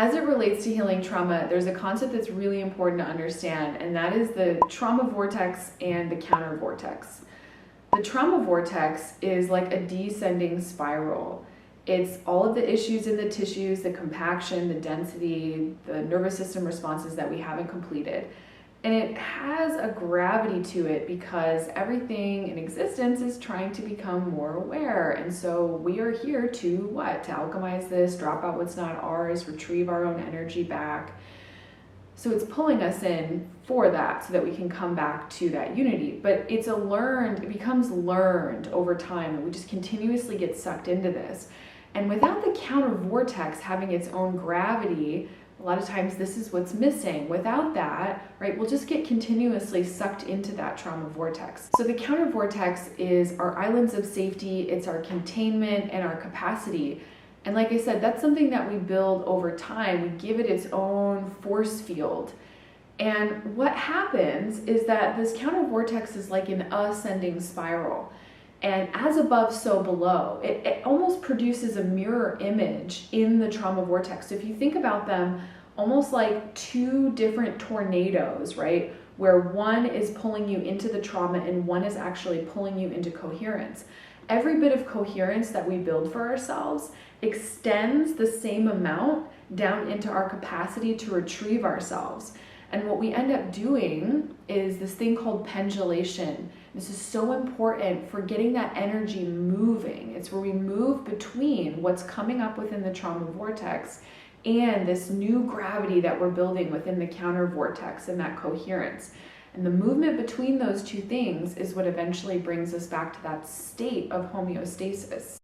As it relates to healing trauma, there's a concept that's really important to understand, and that is the trauma vortex and the counter vortex. The trauma vortex is like a descending spiral. It's all of the issues in the tissues, the compaction, the density, the nervous system responses that we haven't completed. And it has a gravity to it because everything in existence is trying to become more aware. And so we are here to what? To alchemize this, drop out what's not ours, retrieve our own energy back. So it's pulling us in for that so that we can come back to that unity. But it becomes learned over time, and we just continuously get sucked into this. And without the counter vortex having its own gravity, a lot of times this is what's missing. Without that, right, we'll just get continuously sucked into that trauma vortex. So the counter vortex is our islands of safety, it's our containment and our capacity. And like I said, that's something that we build over time. We give it its own force field. And what happens is that this counter vortex is like an ascending spiral. And as above, so below. It almost produces a mirror image in the trauma vortex. So if you think about them almost like two different tornadoes, right? Where one is pulling you into the trauma and one is actually pulling you into coherence. Every bit of coherence that we build for ourselves extends the same amount down into our capacity to retrieve ourselves. And what we end up doing is this thing called pendulation. This is so important for getting that energy moving. It's where we move between what's coming up within the trauma vortex and this new gravity that we're building within the counter vortex and that coherence. And the movement between those two things is what eventually brings us back to that state of homeostasis.